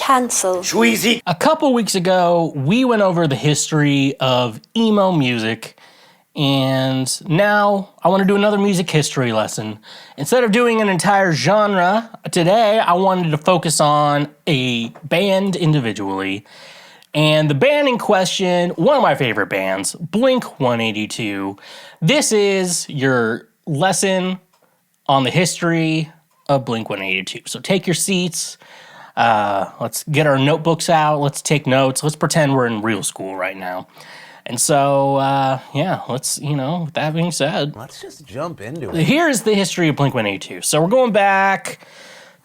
Cancel. Squeezy. A couple weeks ago, we went over the history of emo music, and now I want to do another music history lesson. Instead of doing an entire genre, today I wanted to focus on a band individually. And the band in question, one of my favorite bands, Blink-182. This is your lesson on the history of Blink-182. So take your seats. Let's get our notebooks out. Let's take notes. Let's pretend we're in real school right now. And so, let's, with that being said, Let's just jump into it. here's the history of Blink-182. So we're going back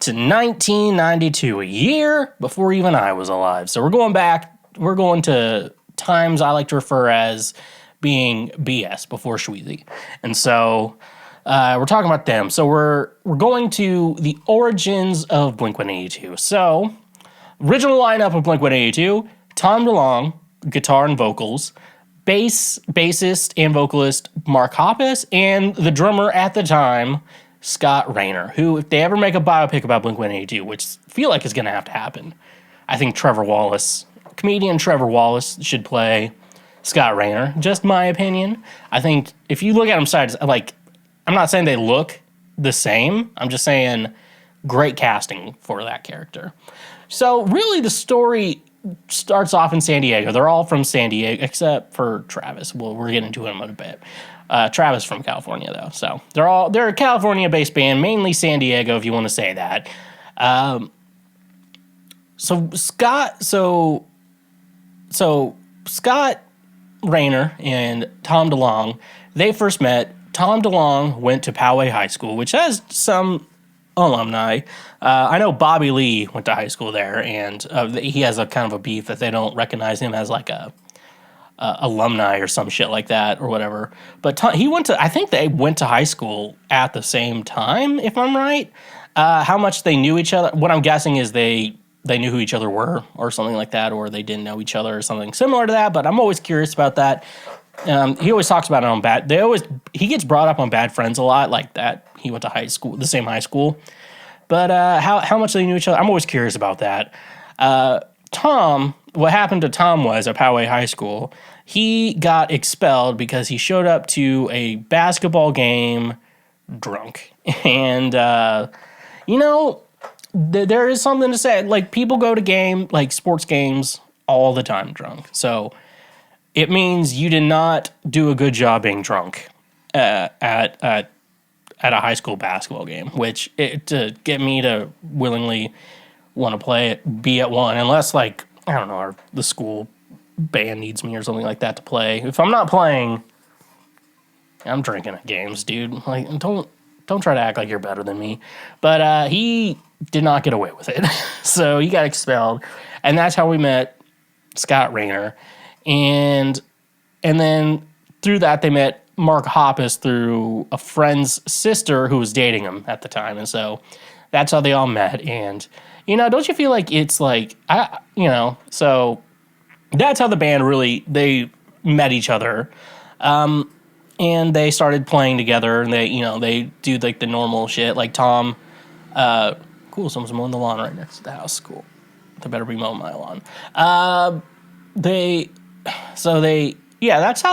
to 1992, a year before even I was alive. So we're going to times I like to refer as being BS, before Shweezy. And so we're talking about them. So we're going to the origins of Blink-182. So original lineup of Blink-182, Tom DeLonge, guitar and vocals, bassist and vocalist Mark Hoppus, and the drummer at the time, Scott Raynor, who, if they ever make a biopic about Blink-182, which I feel like is going to have to happen, I think comedian Trevor Wallace should play Scott Raynor. Just my opinion. I think if you look at them sides, I'm not saying they look the same. I'm just saying great casting for that character. So really the story starts off in San Diego. They're all from San Diego, except for Travis. Well, we're getting to him in a bit. Travis from California, though. So they're a California-based band, mainly San Diego, if you want to say that. So Scott Raynor and Tom DeLonge, they first met. Tom DeLonge went to Poway High School, which has some alumni. I know Bobby Lee went to high school there, and he has a kind of a beef that they don't recognize him as like a alumni or some shit like that or whatever. But I think they went to high school at the same time, if I'm right. How much they knew each other, what I'm guessing is they knew who each other were or something like that, or they didn't know each other or something similar to that, but I'm always curious about that. He always talks about it on he gets brought up on Bad Friends a lot, like that he went to high school, the same high school. But how much they knew each other, I'm always curious about that. What happened to Tom was at Poway High School, he got expelled because he showed up to a basketball game drunk. And, there is something to say. Like, people go to sports games all the time drunk. So it means you did not do a good job being drunk at a high school basketball game, which to get me to willingly want to be at one, unless I don't know, the school band needs me or something like that to play. If I'm not playing, I'm drinking at games, dude. Don't try to act like you're better than me. But he did not get away with it. So he got expelled. And that's how we met Scott Raynor. And then through that, they met Mark Hoppus through a friend's sister who was dating him at the time. And so that's how they all met. And, don't you feel like it's so that's how the band they met each other. And they started playing together, and they do the normal shit. Like Tom, cool, someone's mowing the lawn right next to the house. Cool. They better be mowing my lawn. That's how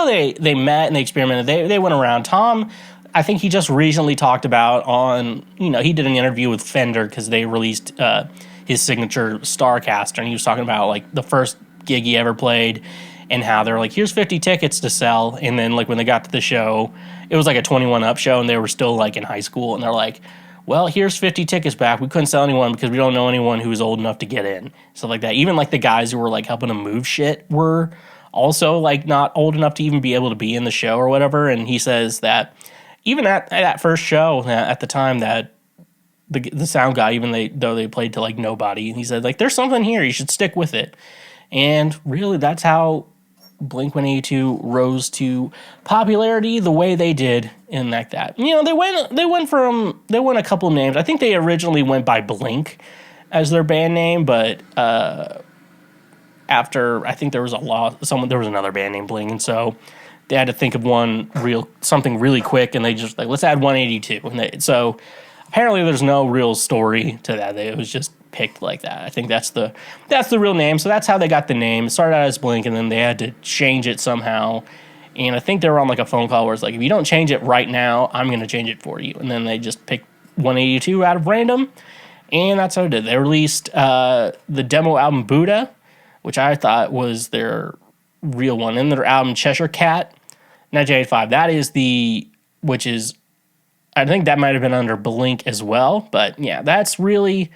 they met and they experimented. They went around. Tom, I think he just recently talked about he did an interview with Fender because they released his signature Starcaster, and he was talking about the first gig he ever played and how they're here's 50 tickets to sell. And then when they got to the show, it was a 21 up show and they were still in high school, and they're well, here's 50 tickets back. We couldn't sell anyone because we don't know anyone who was old enough to get in. Stuff like that. Even the guys who were helping them move shit were also not old enough to even be able to be in the show or whatever. And he says that even at that first show at the time, that the sound guy, though they played to nobody, he said there's something here, you should stick with it. And really, that's how Blink-182 rose to popularity the way they did in that. They went a couple names. I think they originally went by Blink as their band name, but after I think there was there was another band named Blink, and so they had to think of something really quick, and they just let's add 182. And so apparently there's no real story to that. It was just picked like that. I think that's the real name. So that's how they got the name. It started out as Blink, and then they had to change it somehow. And I think they were on like a phone call where it's like, if you don't change it right now, I'm going to change it for you. And then they just picked 182 out of random, and that's how they did. They released the demo album Buddha, which I thought was their real one, and their album Cheshire Cat, 1985. That is which is, I think that might have been under Blink as well. But yeah, that's really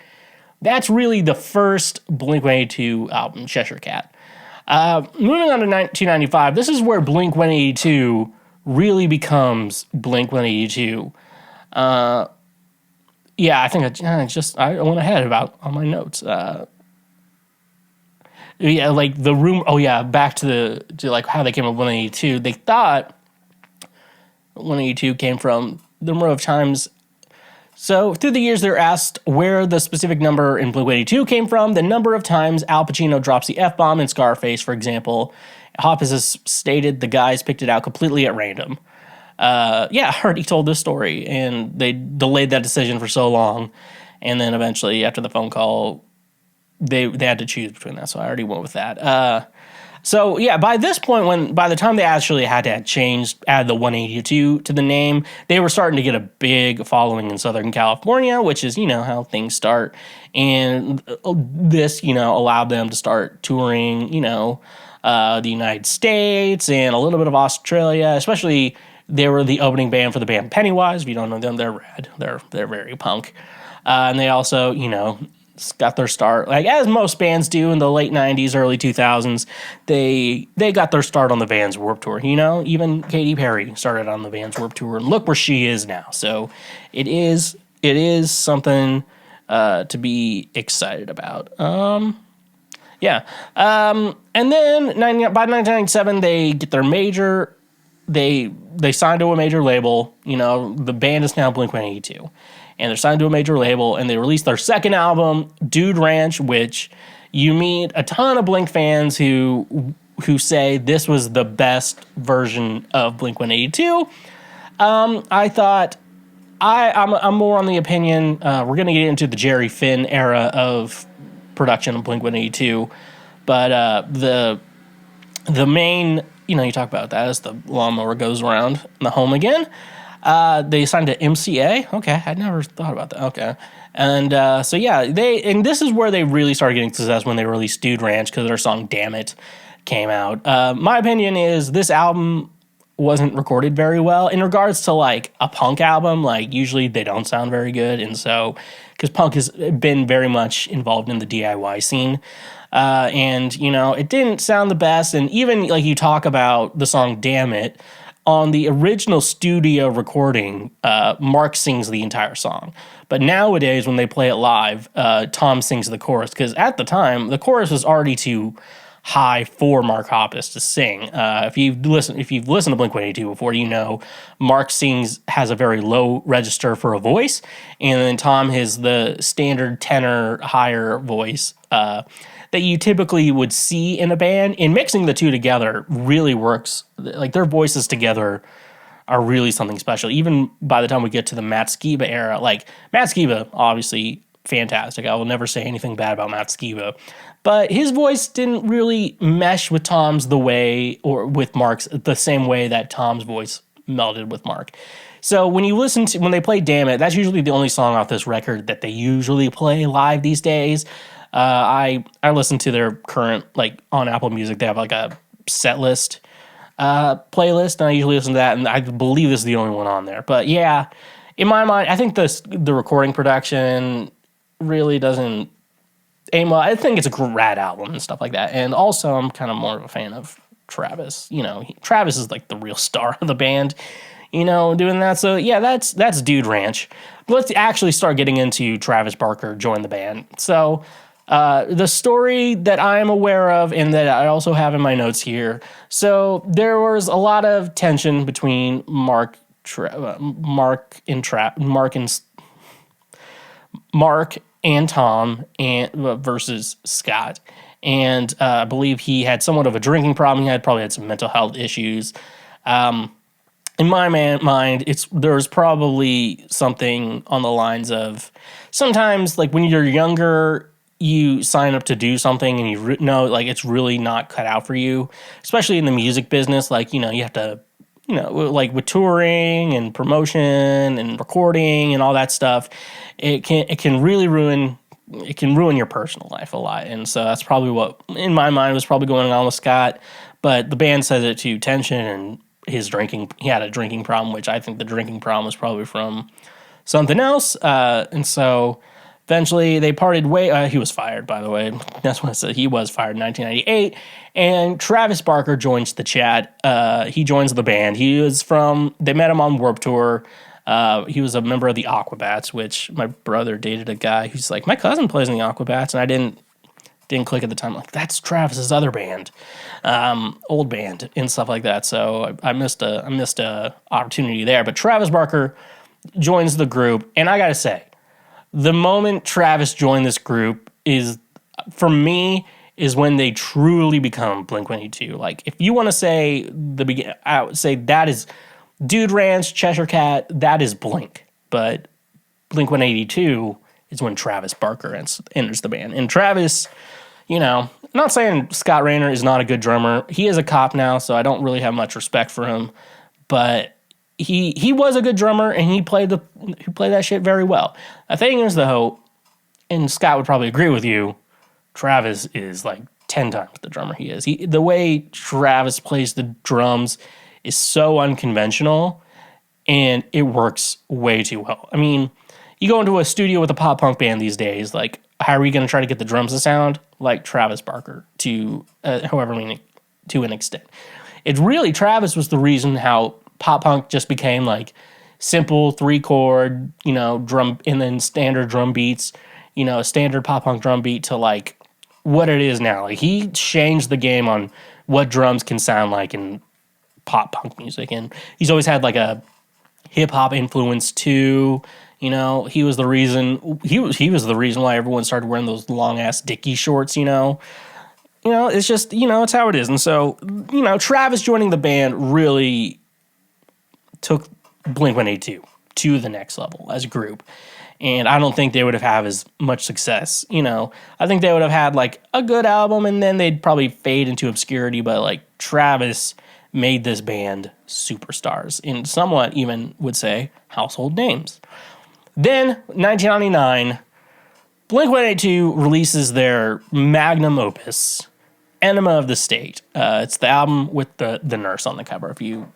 the first Blink-182 album, Cheshire Cat. Moving on to 1995, this is where Blink-182 really becomes Blink-182. Yeah, I think I went ahead on my notes. Yeah, like the room. Oh yeah, back to like how they came up with 182. They thought 182 came from the number of times. So through the years, they're asked where the specific number in Blink-182 came from. The number of times Al Pacino drops the F-bomb in Scarface, for example. Hoppus has stated the guys picked it out completely at random. Yeah, I already told this story, and they delayed that decision for so long. And then eventually, after the phone call, they had to choose between that. So I already went with that. So yeah, by this point, by the time they actually had to add the 182 to the name, they were starting to get a big following in Southern California, which is, how things start. And this, allowed them to start touring, the United States and a little bit of Australia. Especially, they were the opening band for the band Pennywise. If you don't know them, they're rad. They're very punk. And they also, got their start, like as most bands do in the late 90s, early 2000s. They got their start on the Vans Warped Tour. Even Katy Perry started on the Vans Warped Tour, and look where she is now. So it is something to be excited about. Yeah. And then by 1997, they get their major. They signed to a major label. The band is now Blink-182. And they're signed to a major label, and they released their second album, Dude Ranch, which you meet a ton of Blink fans who say this was the best version of Blink-182. I thought I'm more on the opinion we're going to get into the Jerry Finn era of production of Blink-182, but the main, you talk about that as the lawnmower goes around the home again. They signed to MCA. Okay, I'd never thought about that. Okay, and so yeah, this is where they really started getting success when they released Dude Ranch, because their song "Damn It" came out. My opinion is this album wasn't recorded very well in regards to like a punk album. Like usually they don't sound very good, and so because punk has been very much involved in the DIY scene. And it didn't sound the best, and even like you talk about the song "Damn It." On the original studio recording, Mark sings the entire song. But nowadays, when they play it live, Tom sings the chorus, because at the time, the chorus was already too high for Mark Hoppus to sing. If you've listened to Blink-182 before, Mark has a very low register for a voice, and then Tom has the standard tenor higher voice that you typically would see in a band. And mixing the two together really works. Like their voices together are really something special. Even by the time we get to the Matt Skiba era, like Matt Skiba, obviously fantastic. I will never say anything bad about Matt Skiba, but his voice didn't really mesh with Tom's with Mark's the same way that Tom's voice melded with Mark. So when they play "Damn It," that's usually the only song off this record that they usually play live these days. I listen to their current, like on Apple Music, they have like a set list playlist, and I usually listen to that, and I believe this is the only one on there. But yeah, in my mind, I think the recording production really doesn't aim well. I think it's a rad album and stuff like that. And also, I'm kind of more of a fan of Travis. Travis is like the real star of the band, doing that. So yeah, that's Dude Ranch. But let's actually start getting into Travis Barker joined the band. So the story that I am aware of and that I also have in my notes here. So there was a lot of tension between Mark and Tom versus Scott. And I believe he had somewhat of a drinking problem. He probably had some mental health issues. In my mind, there's probably something on the lines of sometimes, like when you're younger, you sign up to do something and you know, like, it's really not cut out for you, especially in the music business. Like, you know, you have to, you know, like with touring and promotion and recording and all that stuff, it can really ruin your personal life a lot. And so that's probably what, in my mind, was probably going on with Scott. But the band says it to Tension and his drinking. He had a drinking problem, which I think the drinking problem was probably from something else. And so eventually they parted ways. He was fired, by the way. That's what I said. He was fired in 1998. And Travis Barker joins the chat. He joins the band. They met him on Warped Tour. He was a member of the Aquabats, which my brother dated a guy who's like, my cousin plays in the Aquabats. And I didn't click at the time. Like, that's Travis's other band, old band and stuff like that. So I missed a opportunity there. But Travis Barker joins the group. And I got to say, the moment Travis joined this group for me, is when they truly become Blink-182. Like, if you want to say I would say that is Dude Ranch, Cheshire Cat, that is Blink. But Blink-182 is when Travis Barker enters the band. And Travis, you know, I'm not saying Scott Raynor is not a good drummer. He is a cop now, so I don't really have much respect for him. But he was a good drummer, and he played that shit very well. The thing is, though, and Scott would probably agree with you, Travis is like 10 times the drummer he is. The way Travis plays the drums is so unconventional, and it works way too well. I mean, you go into a studio with a pop punk band these days, like, how are we going to try to get the drums to sound like Travis Barker to an extent? It's really, Travis was the reason how pop punk just became like simple 3-chord, you know, drum, and then standard drum beats, you know, standard pop punk drum beat to like what it is now. Like, he changed the game on what drums can sound like in pop punk music, and he's always had like a hip hop influence too. You know, he was the reason why everyone started wearing those long ass Dickie shorts. You know, it's just, you know, it's how it is. And so, you know, Travis joining the band really took Blink-182 to the next level as a group. And I don't think they would have had as much success. You know, I think they would have had like a good album, and then they'd probably fade into obscurity. But like, Travis made this band superstars, and somewhat even would say household names. Then, 1999, Blink-182 releases their magnum opus, Enema of the State. It's the album with the nurse on the cover, if you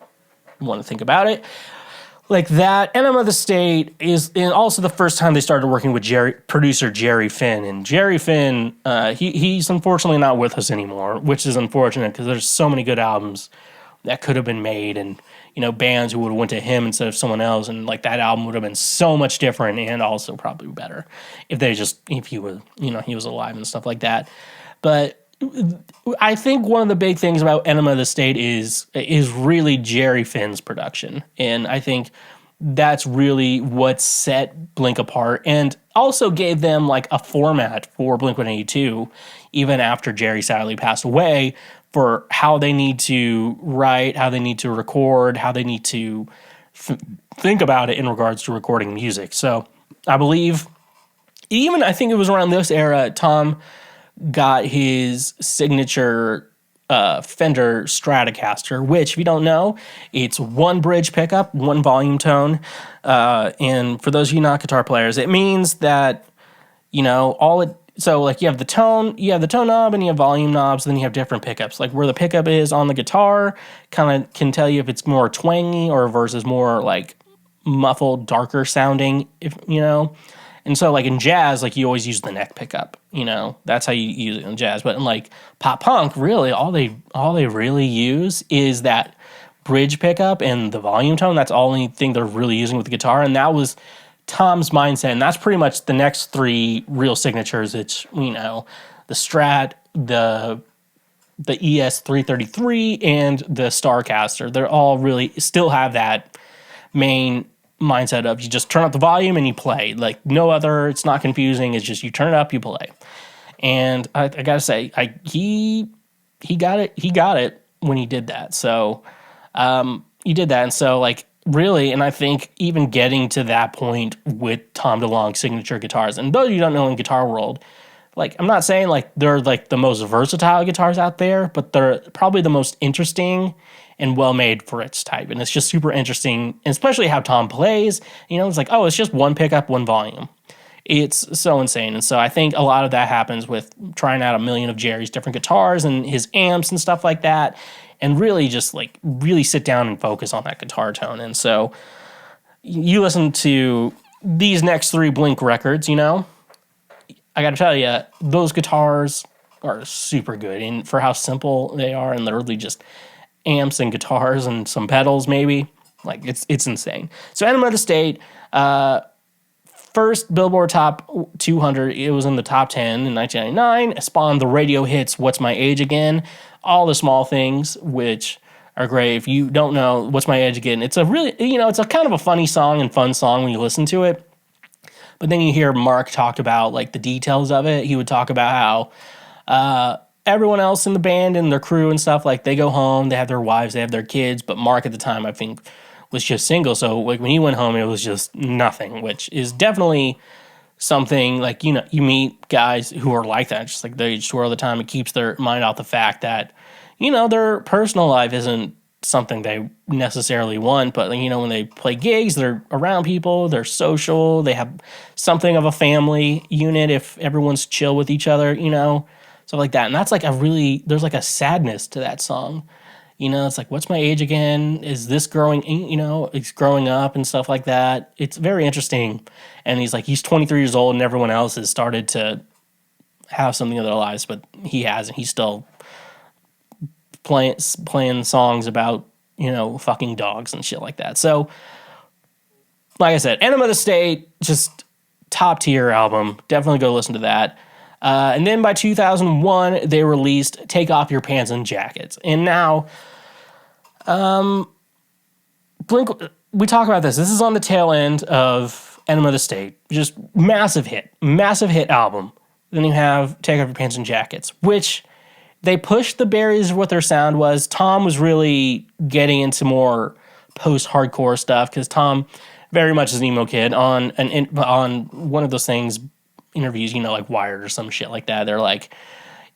want to think about it like that. Enema of the State is also the first time they started working with producer Jerry Finn. And Jerry Finn, he's unfortunately not with us anymore, which is unfortunate because there's so many good albums that could have been made, and, you know, bands who would have went to him instead of someone else, and like that album would have been so much different and also probably better if he was, you know, he was alive and stuff like that. But I think one of the big things about Enema of the State is really Jerry Finn's production, and I think that's really what set Blink apart, and also gave them like a format for Blink-182, even after Jerry sadly passed away, for how they need to write, how they need to record, how they need to think about it in regards to recording music. So I believe, I think it was around this era, Tom got his signature Fender Stratocaster, which, if you don't know, it's one bridge pickup, one volume tone. And for those of you not guitar players, it means that, you know, so like you have the tone knob and you have volume knobs, then you have different pickups. Like where the pickup is on the guitar kind of can tell you if it's more twangy or versus more like muffled, darker sounding, if you know. And so like in jazz, like you always use the neck pickup, you know, that's how you use it in jazz. But in like pop punk, really all they really use is that bridge pickup and the volume tone. That's all anything they're really using with the guitar. And that was Tom's mindset, and that's pretty much the next three real signatures. It's, you know, the Strat, the ES333, and the Starcaster. They're all really still have that main mindset of you just turn up the volume and you play. Like no other, it's not confusing. It's just you turn it up, you play. And I gotta say, he got it when he did that. So he did that, and so like. Really, and I think even getting to that point with Tom DeLonge signature guitars, and those of you who don't know in guitar world, like, I'm not saying like they're like the most versatile guitars out there, but they're probably the most interesting and well made for its type. And it's just super interesting, and especially how Tom plays. You know, it's like, oh, it's just one pickup, one volume. It's so insane. And so I think a lot of that happens with trying out a million of Jerry's different guitars and his amps and stuff like that, and really just like really sit down and focus on that guitar tone. And so you listen to these next 3 Blink records, you know, I got to tell you, those guitars are super good, and for how simple they are, and they're really just amps and guitars and some pedals, maybe. Like, it's insane. So, Enema of the State, first Billboard Top 200. It was in the top 10 in 1999. It spawned the radio hits "What's My Age Again," "All the Small Things," which are great. If you don't know "What's My Age Again," it's a really, you know, it's a kind of a funny song and fun song when you listen to it. But then you hear Mark talk about like the details of it. He would talk about how everyone else in the band and their crew and stuff, like they go home, they have their wives, they have their kids. But Mark at the time, I think, was just single. So like when he went home, it was just nothing, which is definitely something like, you know, you meet guys who are like that. Just like they just tour all the time. It keeps their mind off the fact that, you know, their personal life isn't something they necessarily want, but you know, when they play gigs, they're around people, they're social, they have something of a family unit if everyone's chill with each other, you know, stuff like that. And that's like there's like a sadness to that song, you know. It's like, what's my age again? Is this growing, you know, it's growing up and stuff like that. It's very interesting. And he's like, he's 23 years old and everyone else has started to have something in their lives, but he hasn't. He's still playing songs about, you know, fucking dogs and shit like that. So, like I said, Enema of the State, just top tier album. Definitely go listen to that. And then by 2001, they released "Take Off Your Pants and Jackets." And now, Blink, we talk about this. This is on the tail end of Enema of the State. Just massive hit album. Then you have "Take Off Your Pants and Jackets," which they pushed the barriers of what their sound was. Tom was really getting into more post-hardcore stuff because Tom very much is an emo kid. On one of those things, interviews, you know, like Wired or some shit like that, they're like,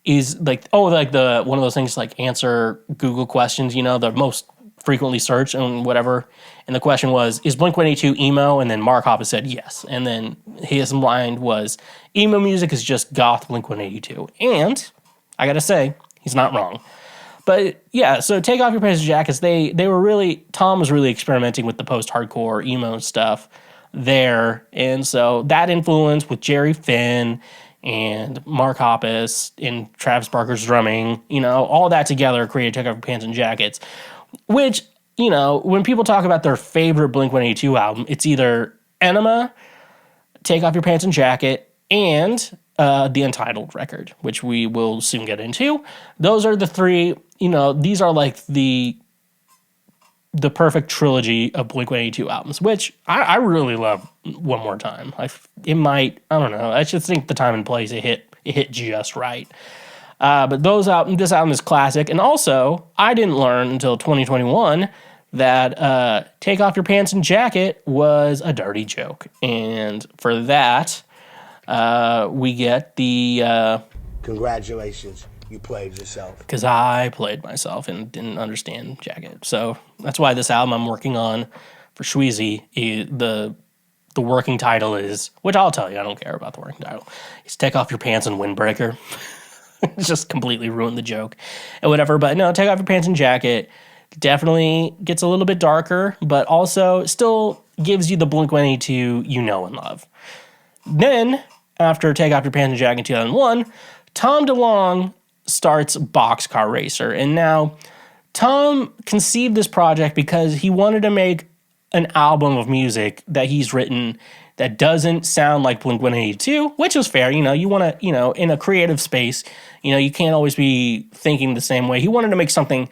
is like, oh, like the one of those things like answer Google questions, you know, the most frequently searched and whatever. And the question was, is Blink-182 emo? And then Mark Hoppus said yes. And then his line was, emo music is just goth Blink-182. And I gotta say, he's not wrong. But yeah, so "Take Off Your Pants and Jackets," they were really, Tom was really experimenting with the post-hardcore emo stuff there. And so that influence with Jerry Finn and Mark Hoppus and Travis Barker's drumming, you know, all that together created "Take Off Your Pants and Jackets," which, you know, when people talk about their favorite Blink-182 album, it's either Enema, "Take Off Your Pants and Jacket," and the Untitled record, which we will soon get into. Those are the 3, you know, these are like the perfect trilogy of Blink-182 albums, which I really love. One More Time. I don't know. I just think the time and place it hit just right. But this album is classic. And also, I didn't learn until 2021 that "Take Off Your Pants and Jacket" was a dirty joke. And for that, we get the... Congratulations, you played yourself. Because I played myself and didn't understand Jacket. So that's why this album I'm working on for Shweezy, the working title is, which I'll tell you, I don't care about the working title, it's "Take Off Your Pants and Windbreaker." Just completely ruined the joke and whatever. But no, "Take Off Your Pants and Jacket" definitely gets a little bit darker, but also still gives you the Blink-182 you know and love. Then, after "Take Off Your Pants and Jacket" in 2001, Tom DeLonge starts Boxcar Racer. And now, Tom conceived this project because he wanted to make an album of music that he's written that doesn't sound like Blink-182, which is fair. You know, you want to, you know, in a creative space, you know, you can't always be thinking the same way. He wanted to make something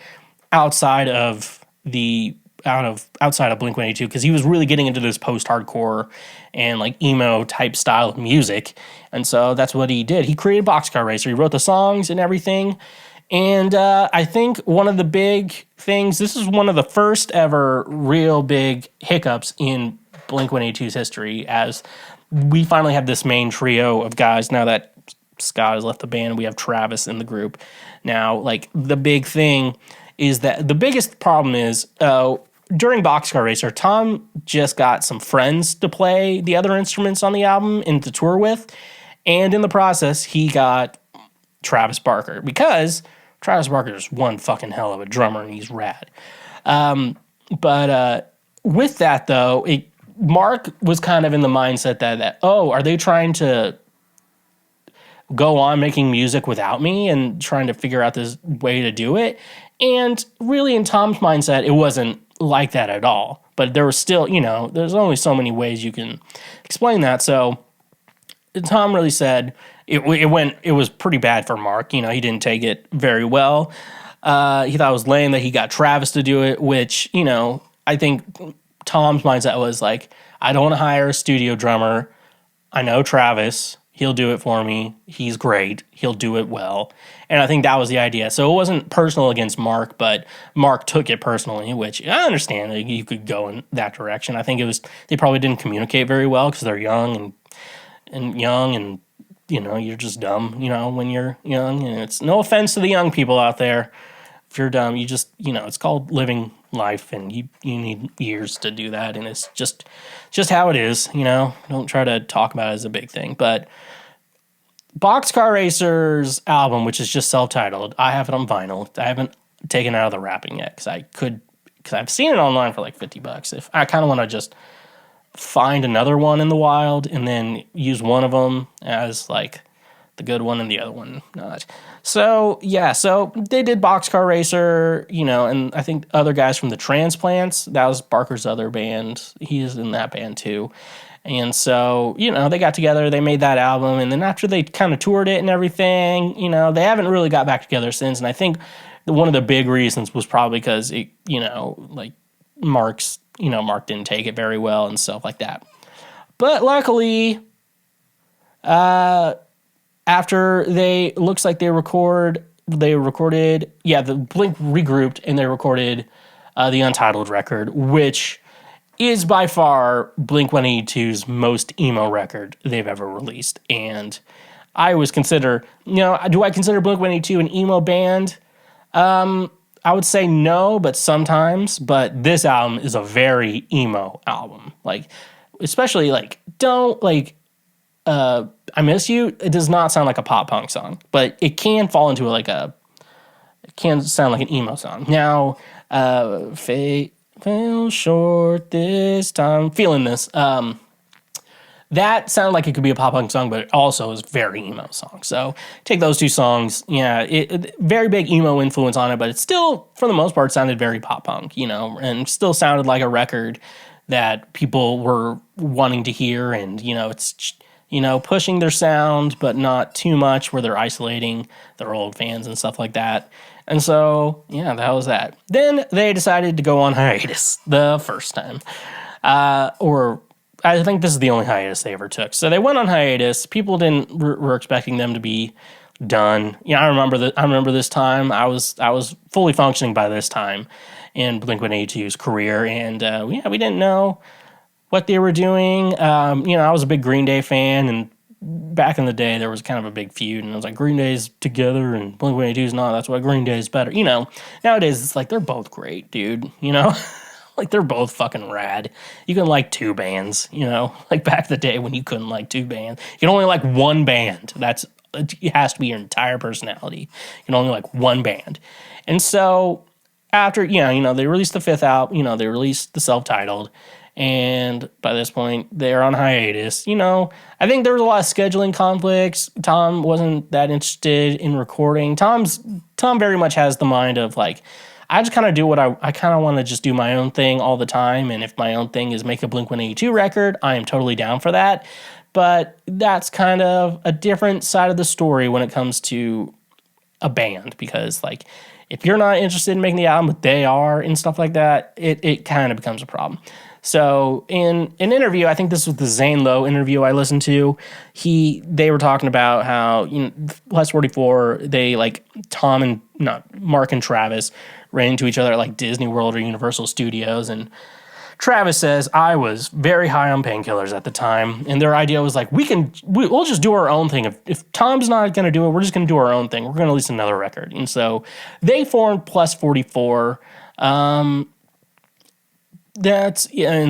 outside of Blink-182 because he was really getting into this post-hardcore and like emo type style of music. And so that's what he did. He created Boxcar Racer. He wrote the songs and everything. And I think one of the big things, this is one of the first ever real big hiccups in Blink-182's history, as we finally have this main trio of guys now that Scott has left the band. We have Travis in the group now. Like, the big thing is that the biggest problem is during Boxcar Racer, Tom just got some friends to play the other instruments on the album and to tour with. And in the process, he got Travis Barker, because Travis Barker is one fucking hell of a drummer and he's rad. But with that, though, Mark was kind of in the mindset that, oh, are they trying to go on making music without me and trying to figure out this way to do it? And really, in Tom's mindset, it wasn't like that at all. But there was still, there's only so many ways you can explain that. So Tom really said it was pretty bad for Mark. He didn't take it very well. He thought it was lame that he got Travis to do it, which, I think Tom's mindset was like, I don't want to hire a studio drummer. I know Travis. He'll do it for me. He's great. He'll do it well. And I think that was the idea. So it wasn't personal against Mark, but Mark took it personally, which I understand that you could go in that direction. I think they probably didn't communicate very well because they're young and you're just dumb, when you're young. And it's no offense to the young people out there. If you're dumb, you just, it's called living life, and you need years to do that. And it's just how it is, Don't try to talk about it as a big thing. But Boxcar Racer's album, which is just self-titled, I have it on vinyl. I haven't taken it out of the wrapping yet because I've seen it online for like $50. If I kind of want to just find another one in the wild and then use one of them as like the good one and the other one not. So yeah, so they did Boxcar Racer, and I think other guys from the Transplants, that was Barker's other band. He's in that band too. And so, they got together, they made that album, and then after they kind of toured it and everything, they haven't really got back together since. And I think one of the big reasons was probably because Mark didn't take it very well and stuff like that. But luckily, after looks like they recorded, the Blink regrouped and they recorded the Untitled record, which is by far Blink-182's most emo record they've ever released. And I always consider, do I consider Blink-182 an emo band? I would say no, but sometimes. But this album is a very emo album. Like, especially, like, I Miss You, it does not sound like a pop punk song, but it can fall into it can sound like an emo song. Now, fell short this time, feeling this. That sounded like it could be a pop punk song, but it also is very emo song. So take those two songs, very big emo influence on it, but it still, for the most part, sounded very pop punk, and still sounded like a record that people were wanting to hear, and it's pushing their sound, but not too much where they're isolating their old fans and stuff like that. And so, that was that. Then they decided to go on hiatus the first time. Or I think this is the only hiatus they ever took. So they went on hiatus. People were expecting them to be done. I remember this time. I was fully functioning by this time in Blink-182's career. And we didn't know what they were doing. I was a big Green Day fan, and back in the day, there was kind of a big feud, and it was like, Green Day's together, and Blink-182's not, that's why Green Day's better. Nowadays, it's like, they're both great, dude, Like, they're both fucking rad. You can like two bands, Like, back in the day when you couldn't like two bands. You can only like one band. It has to be your entire personality. You can only like one band. And so, after, they released the fifth album, they released the self-titled, and by this point, they're on hiatus. I think there was a lot of scheduling conflicts. Tom wasn't that interested in recording. Tom very much has the mind of, like, I just kind of do what I kind of want to just do my own thing all the time. And if my own thing is make a Blink-182 record, I am totally down for that. But that's kind of a different side of the story when it comes to a band. Because, like, if you're not interested in making the album, but they are and stuff like that, it kind of becomes a problem. So in an interview, I think this was the Zane Lowe interview I listened to, they were talking about how, Plus 44, they, like, Mark and Travis ran into each other at, like, Disney World or Universal Studios, and Travis says, I was very high on painkillers at the time, and their idea was like, we'll just do our own thing. If Tom's not going to do it, we're just going to do our own thing. We're going to release another record. And so they formed Plus 44. And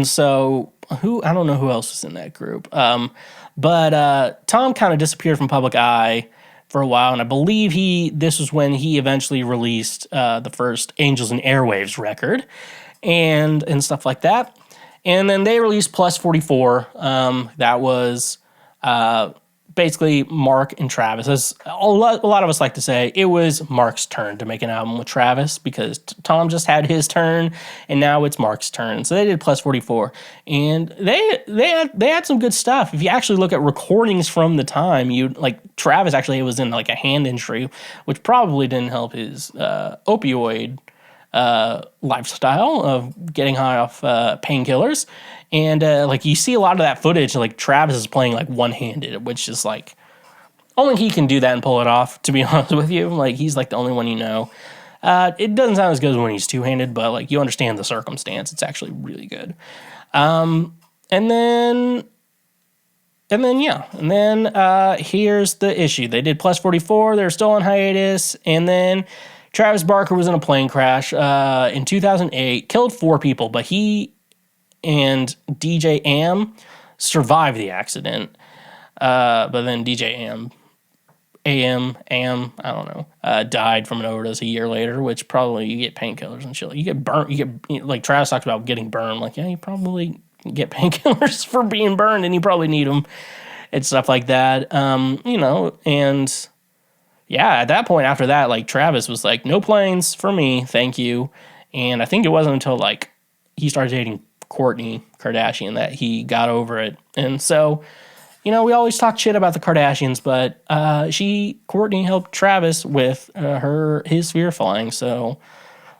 so I don't know who else was in that group. But Tom kind of disappeared from public eye for a while, and I believe this was when he eventually released the first Angels and Airwaves record and stuff like that. And then they released Plus 44. That was basically Mark and Travis. As a lot of us like to say, it was Mark's turn to make an album with Travis because Tom just had his turn, and now it's Mark's turn. So they did Plus 44, and they had some good stuff. If you actually look at recordings from the time, Travis actually was in like a hand injury, which probably didn't help his opioid lifestyle of getting high off painkillers. And you see a lot of that footage, like Travis is playing like one-handed, which is like only he can do that and pull it off, to be honest with you. Like he's like the only one you know. It doesn't sound as good as when he's two-handed, but like you understand the circumstance. It's actually really good. And then here's the issue. They did Plus 44. They're still on hiatus. And then Travis Barker was in a plane crash in 2008, killed 4 people, but he and DJ Am survived the accident. But then DJ Am, I don't know, died from an overdose a year later, which probably you get painkillers and shit. You get burnt. Like Travis talks about getting burned. Like, yeah, you probably get painkillers for being burned, and you probably need them and stuff like that. And yeah, at that point after that, like Travis was like, no planes for me, thank you. And I think it wasn't until like he started dating Kourtney Kardashian that he got over it. And so, we always talk shit about the Kardashians, but Kourtney helped Travis with his fear flying, so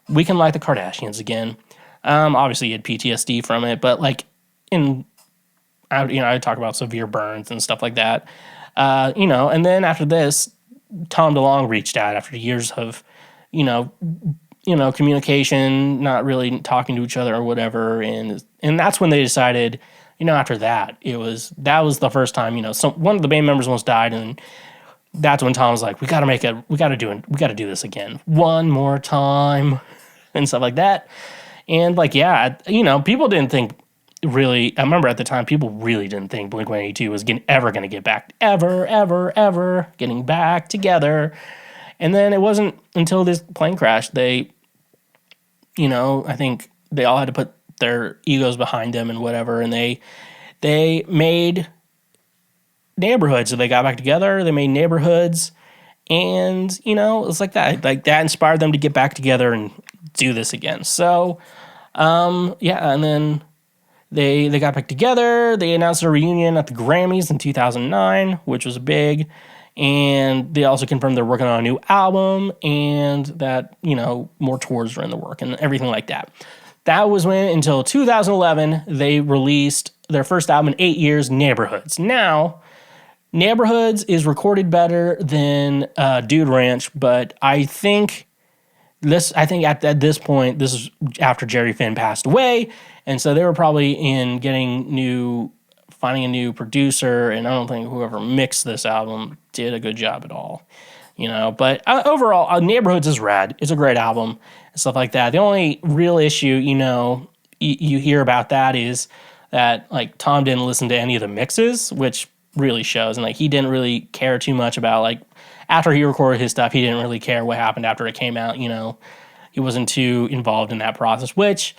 we can like the Kardashians again. Obviously he had PTSD from it, but like I talk about severe burns and stuff like that. And then after this, Tom DeLonge reached out after years of, communication, not really talking to each other or whatever, and that's when they decided, after that, that was the first time, one of the band members almost died, and that's when Tom was like, we got to do this again one more time and stuff like that. And like, yeah, people didn't think really, I remember at the time, people really didn't think Blink-182 was ever going to get back, ever getting back together. And then it wasn't until this plane crash, I think they all had to put their egos behind them and whatever, and they made Neighborhoods. So they got back together, they made Neighborhoods, and, it's like that. Like, that inspired them to get back together and do this again. So, and then they got back together. They announced a reunion at the Grammys in 2009, which was big. And they also confirmed they're working on a new album and that, more tours are in the work and everything like that. That was when, until 2011, they released their first album in 8 years, Neighborhoods. Now, Neighborhoods is recorded better than Dude Ranch, but I think at this point, this is after Jerry Finn passed away, and so they were probably finding a new producer, and I don't think whoever mixed this album did a good job at all, But overall, Neighborhoods is rad. It's a great album and stuff like that. The only real issue, you hear about that is that, like, Tom didn't listen to any of the mixes, which really shows, and, like, he didn't really care too much about, like, after he recorded his stuff, he didn't really care what happened after it came out, He wasn't too involved in that process, which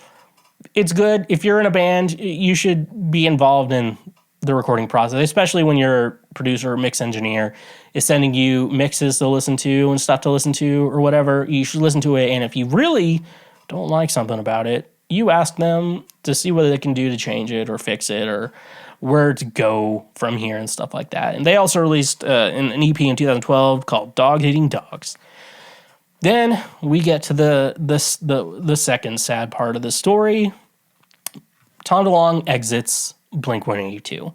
it's good. If you're in a band, you should be involved in the recording process, especially when your producer or mix engineer is sending you mixes to listen to and stuff to listen to or whatever. You should listen to it, and if you really don't like something about it, you ask them to see what they can do to change it or fix it or where to go from here and stuff like that. And they also released an EP in 2012 called Dog Eating Dogs. Then we get to the second sad part of the story. Tom DeLonge exits Blink-182.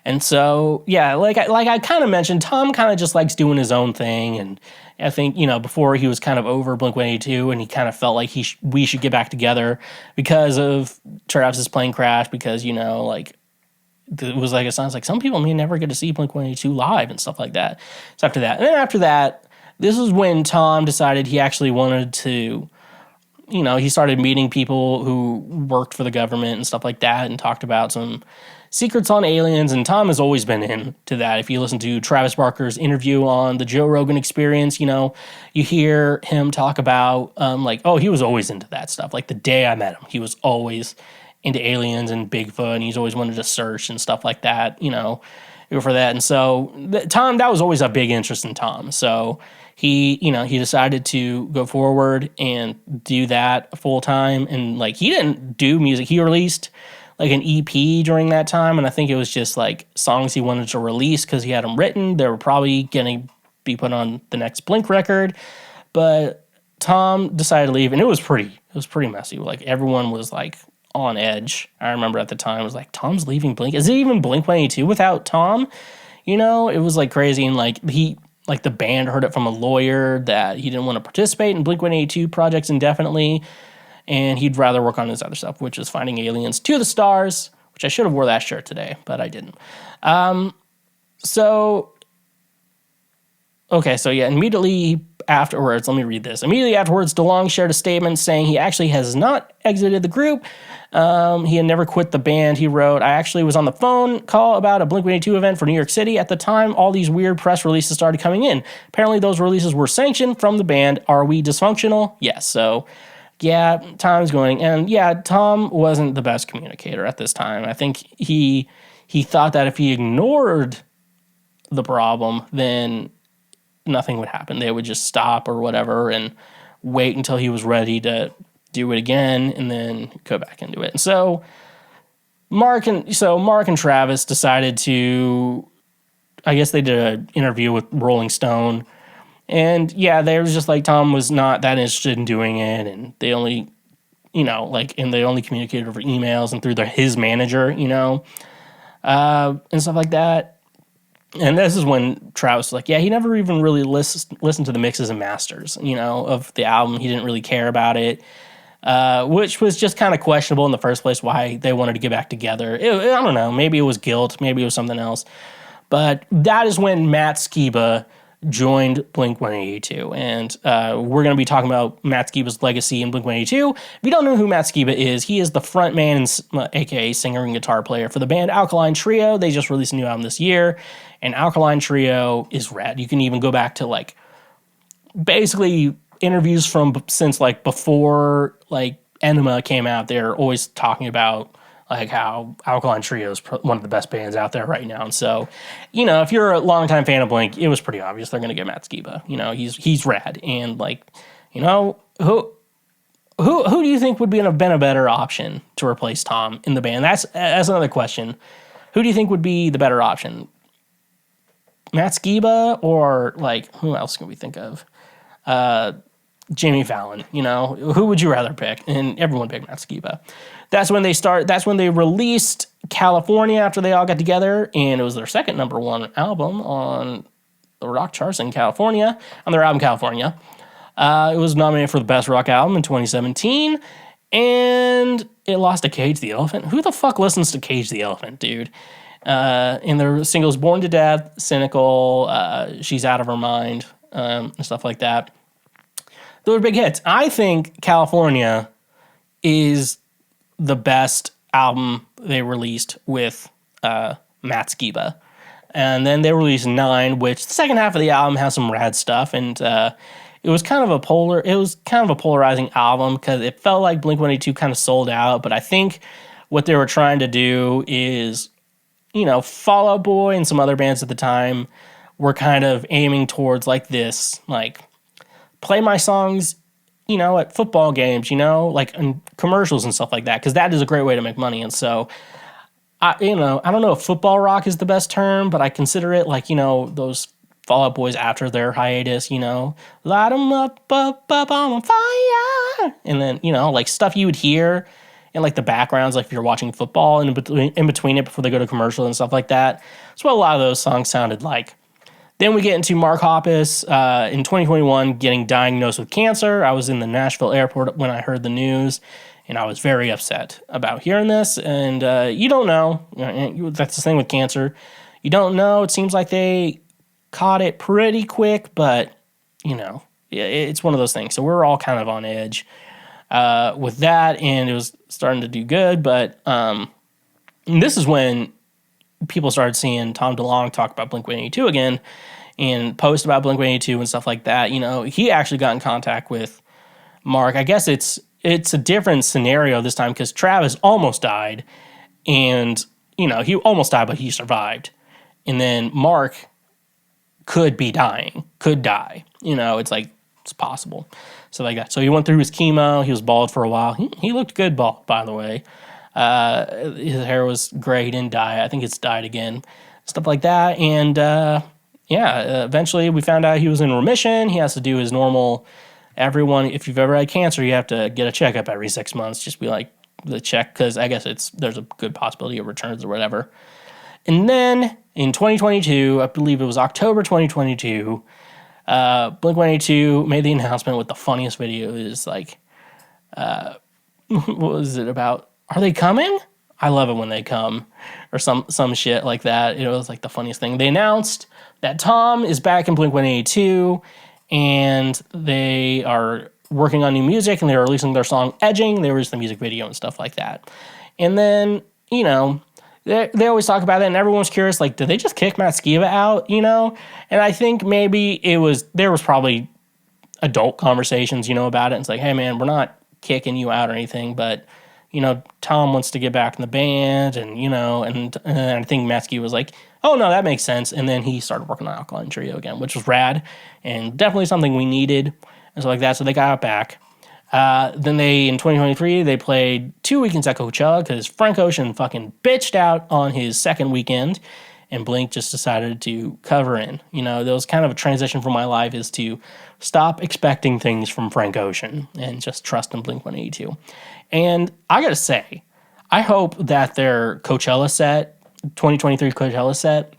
And so, yeah, like I kind of mentioned, Tom kind of just likes doing his own thing. And I think, before he was kind of over Blink-182 and he kind of felt like we should get back together because of Travis's plane crash, because, it was like, it sounds like some people may never get to see Blink-182 live and stuff like that. So after that, and then after that, this is when Tom decided he actually wanted to, he started meeting people who worked for the government and stuff like that and talked about some secrets on aliens. And Tom has always been into that. If you listen to Travis Barker's interview on the Joe Rogan Experience, you hear him talk about, he was always into that stuff. Like the day I met him, he was always into aliens and Bigfoot, and he's always wanted to search and stuff like that, for that. And so Tom, that was always a big interest in Tom. So he decided to go forward and do that full time. And he didn't do music. He released an EP during that time. And I think it was just songs he wanted to release because he had them written. They were probably going to be put on the next Blink record, but Tom decided to leave, and it was pretty messy. Everyone was on edge. I remember at the time it was Tom's leaving Blink. Is it even Blink-182 without Tom? It was crazy. And the band heard it from a lawyer that he didn't want to participate in Blink-182 projects indefinitely, and he'd rather work on his other stuff, which is Finding Aliens to the Stars, which I should have wore that shirt today, but I didn't. Immediately afterwards, let me read this. Immediately afterwards, DeLonge shared a statement saying he actually has not exited the group. He had never quit the band. He wrote, "I actually was on the phone call about a Blink-182 event for New York City. At the time, all these weird press releases started coming in. Apparently, those releases were sanctioned from the band. Are we dysfunctional? Yes." So, yeah, Tom's going. And yeah, Tom wasn't the best communicator at this time. I think he thought that if he ignored the problem, then nothing would happen. They would just stop or whatever and wait until he was ready to do it again and then go back into it. And so Mark and Travis decided to, I guess they did an interview with Rolling Stone, and yeah, they was just Tom was not that interested in doing it, and they only, and they only communicated over emails and through his manager, and stuff like that. And this is when Travis was he never even really listened to the mixes and masters, of the album. He didn't really care about it, which was just kind of questionable in the first place, why they wanted to get back together. I don't know. Maybe it was guilt. Maybe it was something else. But that is when Matt Skiba joined Blink-182. And we're going to be talking about Matt Skiba's legacy in Blink-182. If you don't know who Matt Skiba is, he is the frontman and aka singer and guitar player for the band Alkaline Trio. They just released a new album this year, and Alkaline Trio is rad. You can even go back to basically interviews from since before Enema came out. They're always talking about how Alkaline Trio is one of the best bands out there right now. And so, if you're a longtime fan of Blink, it was pretty obvious they're going to get Matt Skiba. He's rad. And who do you think would have been a better option to replace Tom in the band? That's another question. Who do you think would be the better option? Matt Skiba or who else can we think of? Jimmy Fallon, who would you rather pick? And everyone picked Matt Skiba. That's when they released California after they all got together, and it was their second number one album on the rock charts in California, on their album California. It was nominated for the best rock album in 2017, and it lost to Cage the Elephant. Who the fuck listens to Cage the Elephant, dude? And their singles Born to Death, Cynical, She's Out of Her Mind, and stuff like that. Those are big hits. I think California is the best album they released with Matt Skiba. And then they released 9, which the second half of the album has some rad stuff, and it was kind of a polarizing album because it felt like Blink-182 kind of sold out, but I think what they were trying to do is, Fall Out Boy and some other bands at the time were kind of aiming towards this, play my songs, at football games, in commercials and stuff like that, because that is a great way to make money. And so, I don't know if football rock is the best term, but I consider it those Fall Out Boys after their hiatus, light them up on fire. And then, stuff you would hear in like the backgrounds, like if you're watching football and in between it before they go to commercial and stuff like that. That's what a lot of those songs sounded like. Then we get into Mark Hoppus in 2021 getting diagnosed with cancer. I was in the Nashville airport when I heard the news, and I was very upset about hearing this. And you don't know. That's the thing with cancer. You don't know. It seems like they caught it pretty quick, but, it's one of those things. So we're all kind of on edge with that, and it was starting to do good. But this is when people started seeing Tom DeLonge talk about Blink-182 again and post about Blink-182 and stuff like that. He actually got in contact with Mark. I guess it's a different scenario this time because Travis almost died, and, he almost died, but he survived. And then Mark could die. It's like, it's possible. So like that. So he went through his chemo. He was bald for a while. He looked good bald, by the way. His hair was gray. He didn't dye. I think it's dyed again. Stuff like that. And eventually we found out he was in remission. He has to do his normal, everyone, if you've ever had cancer, you have to get a checkup every 6 months. Just be like the check, because I guess there's a good possibility of returns or whatever. And then in 2022, I believe it was October 2022, Blink-182 made the announcement with the funniest video. Is like, what was it about? Are they coming? I love it when they come, or some shit like that. It was like the funniest thing. They announced that Tom is back in Blink-182, and they are working on new music, and they're releasing their song Edging. They released the music video and stuff like that. And then, they always talk about it, and everyone's curious, like, did they just kick Matt Skiba out, And I think maybe there was probably adult conversations, about it. And it's like, hey, man, we're not kicking you out or anything, but, Tom wants to get back in the band, and, and I think Matt Skiba was like, oh, no, that makes sense. And then he started working on Alkaline Trio again, which was rad, and definitely something we needed, and stuff like that. So they got it back. Then in 2023, they played 2 weekends at Coachella because Frank Ocean fucking bitched out on his second weekend, and Blink just decided to cover in. There was kind of a transition from my life is to stop expecting things from Frank Ocean and just trust in Blink-182. And I gotta say, I hope that their Coachella set, 2023 Coachella set,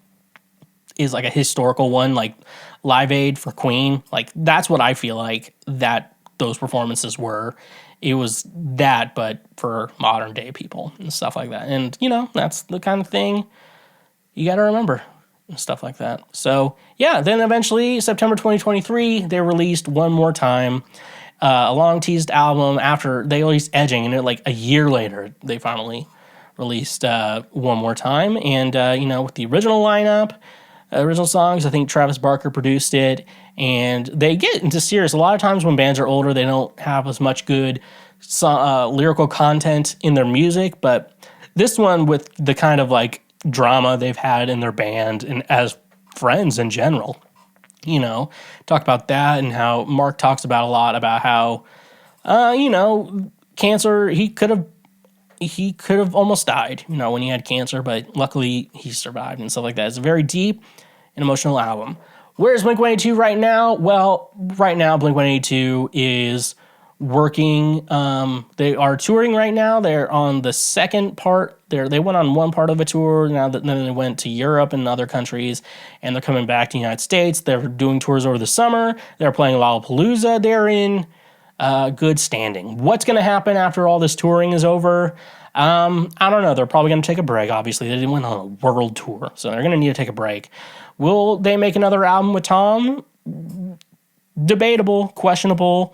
is like a historical one, like Live Aid for Queen. Like, that's what I feel like that those performances were. It was that, but for modern day people and stuff like that. And, that's the kind of thing you got to remember and stuff like that. So, yeah, then eventually, September 2023, they released One More Time, a long teased album after they released Edging, and like a year later, they finally released One More Time. And, with the original lineup, original songs, I think Travis Barker produced it, and they get into serious. A lot of times when bands are older, they don't have as much good lyrical content in their music, but this one, with the kind of like drama they've had in their band and as friends in general, talk about that, and how Mark talks about a lot about how, cancer, he could have almost died, when he had cancer, but luckily he survived and stuff like that. It's a very deep and emotional album. Where's Blink-182 right now? Well, right now Blink-182 is working. They are touring right now. They're on the second part. They went on one part of a tour. Then they went to Europe and other countries, and they're coming back to the United States. They're doing tours over the summer. They're playing Lollapalooza. They're in good standing. What's going to happen after all this touring is over? I don't know. They're probably going to take a break, obviously. They didn't went on a world tour, so they're going to need to take a break. Will they make another album with Tom? Debatable, questionable.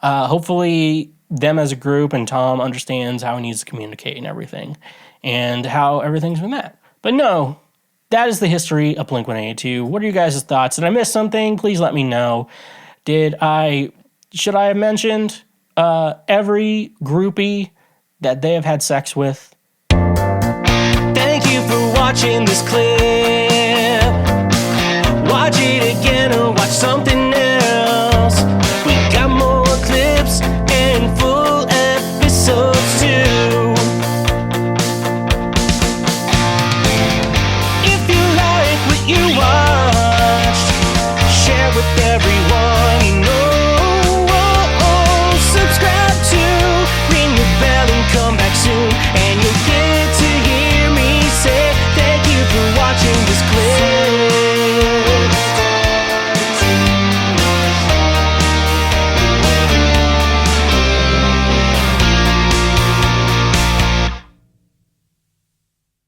Hopefully them as a group and Tom understands how he needs to communicate and everything, and how everything's been that. But no, that is the history of Blink-182. What are you guys' thoughts? Did I miss something? Please let me know. Should I have mentioned every groupie that they have had sex with? Thank you for watching this clip. Watch it again